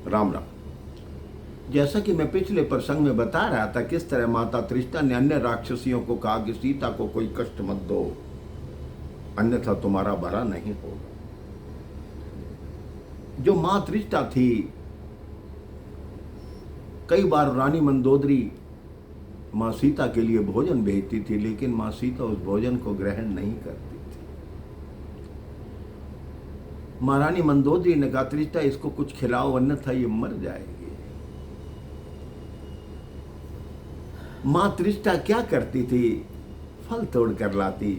राम राम। जैसा कि मैं पिछले प्रसंग में बता रहा था, किस तरह माता त्रिष्टा ने अन्य राक्षसियों को कहा कि सीता को कोई कष्ट मत दो, अन्यथा तुम्हारा भला नहीं होगा। जो मां त्रिष्टा थी, कई बार रानी मंदोदरी मां सीता के लिए भोजन भेजती थी, लेकिन मां सीता उस भोजन को ग्रहण नहीं करती थी। महारानी मंदोदरी ने कहा, त्रिष्टा इसको कुछ खिलाओ, अन्यथा ये मर जाएगी। मां त्रिष्टा क्या करती थी, फल तोड़ कर लाती।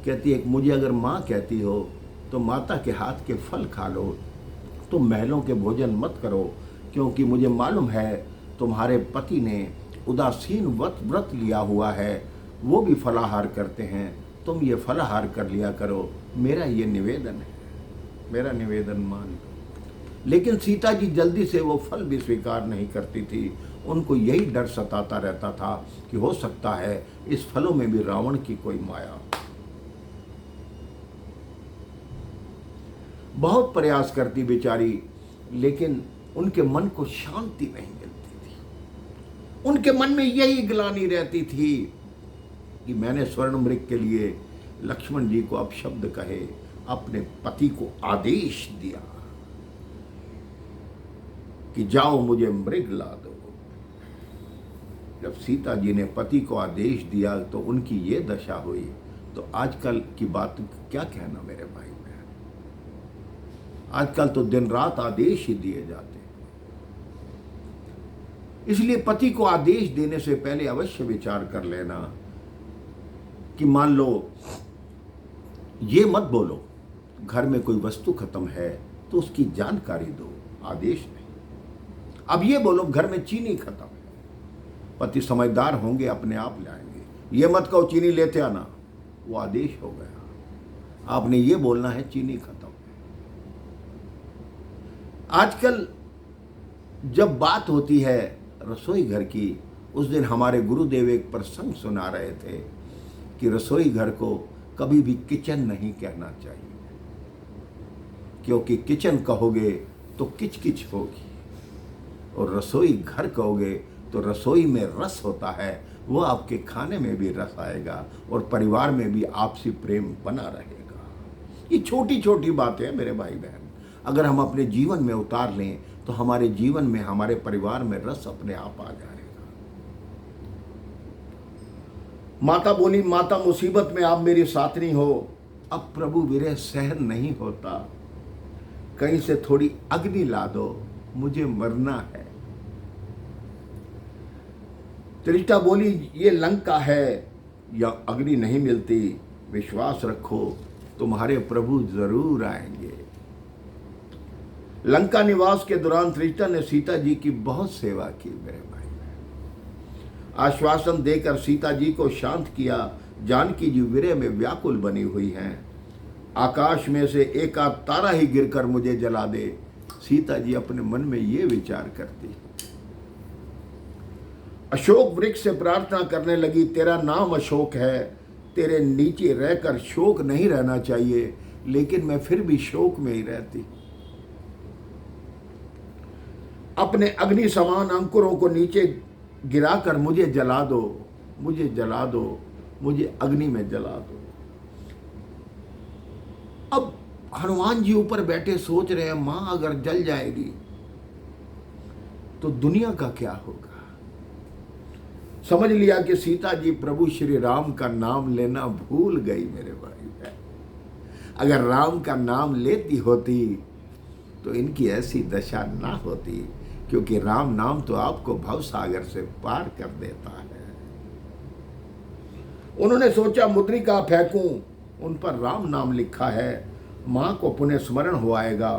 कहती है, मुझे अगर मां कहती हो तो माता के हाथ के फल खा लो, तुम महलों के भोजन मत करो, क्योंकि मुझे मालूम है तुम्हारे पति ने उदासीन व्रत लिया हुआ है, वो भी फलाहार करते हैं, तुम ये फलाहार कर लिया करो, मेरा ये निवेदन है, मेरा निवेदन मान लो। लेकिन सीता जी जल्दी से वो फल भी स्वीकार नहीं करती थी। उनको यही डर सताता रहता था कि हो सकता है इस फलों में भी रावण की कोई माया। बहुत प्रयास करती बेचारी, लेकिन उनके मन को शांति नहीं मिलती थी। उनके मन में यही ग्लानि रहती थी कि मैंने स्वर्ण मृग के लिए लक्ष्मण जी को अपशब्द कहे, अपने पति को आदेश दिया कि जाओ मुझे मृग ला दो। जब सीता जी ने पति को आदेश दिया तो उनकी ये दशा हुई, तो आजकल की बात क्या कहना मेरे भाई बहन। आजकल तो दिन रात आदेश ही दिए जाते हैं। इसलिए पति को आदेश देने से पहले अवश्य विचार कर लेना कि मान लो ये मत बोलो घर में कोई वस्तु खत्म है तो उसकी जानकारी दो, आदेश नहीं। अब ये बोलो घर में चीनी खत्म है, पति समझदार होंगे, अपने आप लाएंगे। ये मत कहो चीनी लेते आना, वो आदेश हो गया। आपने ये बोलना है चीनी खत्म है। आजकल जब बात होती है रसोई घर की, उस दिन हमारे गुरुदेव एक प्रसंग सुना रहे थे कि रसोई घर को कभी भी किचन नहीं कहना चाहिए, क्योंकि किचन कहोगे तो किचकिच होगी, और रसोई घर कहोगे तो रसोई में रस होता है, वो आपके खाने में भी रस आएगा और परिवार में भी आपसी प्रेम बना रहेगा। ये छोटी छोटी बातें हैं मेरे भाई बहन, अगर हम अपने जीवन में उतार लें तो हमारे जीवन में, हमारे परिवार में रस अपने आप आ जाएगा। माता बोली, माता मुसीबत में आप मेरी साथनी हो, अब प्रभु विरह सहन नहीं होता, कहीं से थोड़ी अग्नि ला दो, मुझे मरना है। त्रिष्टा बोली, ये लंका है, या अग्नि नहीं मिलती, विश्वास रखो तुम्हारे प्रभु जरूर आएंगे। लंका निवास के दौरान त्रिष्टा ने सीता जी की बहुत सेवा की मेरे भाई। आश्वासन देकर सीता जी को शांत किया। जानकी जी विरह में व्याकुल बनी हुई हैं। आकाश में से एक आध तारा ही गिरकर मुझे जला दे, सीता जी अपने मन में ये विचार करती। अशोक वृक्ष से प्रार्थना करने लगी, तेरा नाम अशोक है, तेरे नीचे रहकर शोक नहीं रहना चाहिए, लेकिन मैं फिर भी शोक में ही रहती। अपने अग्नि समान अंकुरों को नीचे गिराकर मुझे जला दो, मुझे जला दो, मुझे अग्नि में जला दो। अब हनुमान जी ऊपर बैठे सोच रहे हैं, मां अगर जल जाएगी तो दुनिया का क्या होगा। समझ लिया कि सीता जी प्रभु श्री राम का नाम लेना भूल गई मेरे भाई। अगर राम का नाम लेती होती तो इनकी ऐसी दशा ना होती, क्योंकि राम नाम तो आपको भवसागर से पार कर देता है। उन्होंने सोचा मुद्रिका फेंकूं, उन पर राम नाम लिखा है, मां को पुनः स्मरण हो आएगा।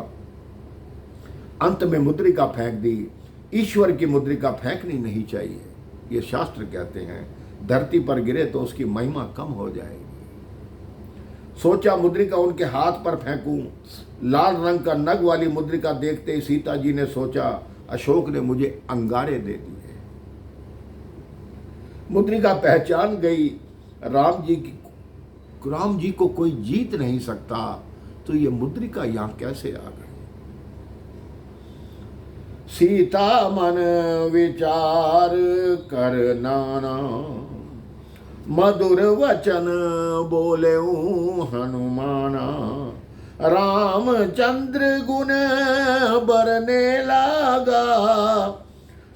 अंत में मुद्रिका फेंक दी। ईश्वर की मुद्रिका फेंकनी नहीं चाहिए, ये शास्त्र कहते हैं, धरती पर गिरे तो उसकी महिमा कम हो जाएगी। सोचा मुद्रिका उनके हाथ पर फेंकूं। लाल रंग का नग वाली मुद्रिका देखते ही सीता जी ने सोचा, अशोक ने मुझे अंगारे दे दिए। मुद्रिका पहचान गई, राम जी को कोई जीत नहीं सकता, तो ये मुद्रिका यहां कैसे आ गई। सीता मन विचार कर नाना, मधुर वचन बोले हनुमाना, रामचंद्र गुण बरने लागा,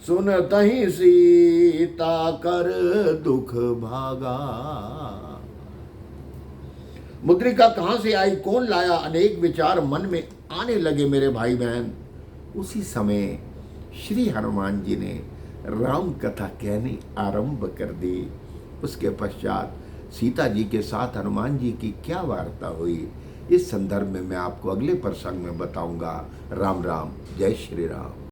सुनत ही सीता कर दुख भागा। मुद्रिका कहां से आई, कौन लाया, अनेक विचार मन में आने लगे मेरे भाई बहन। उसी समय श्री हनुमान जी ने राम कथा कहनी आरंभ कर दी। उसके पश्चात सीता जी के साथ हनुमान जी की क्या वार्ता हुई, इस संदर्भ में मैं आपको अगले प्रसंग में बताऊंगा। राम राम, जय श्री राम।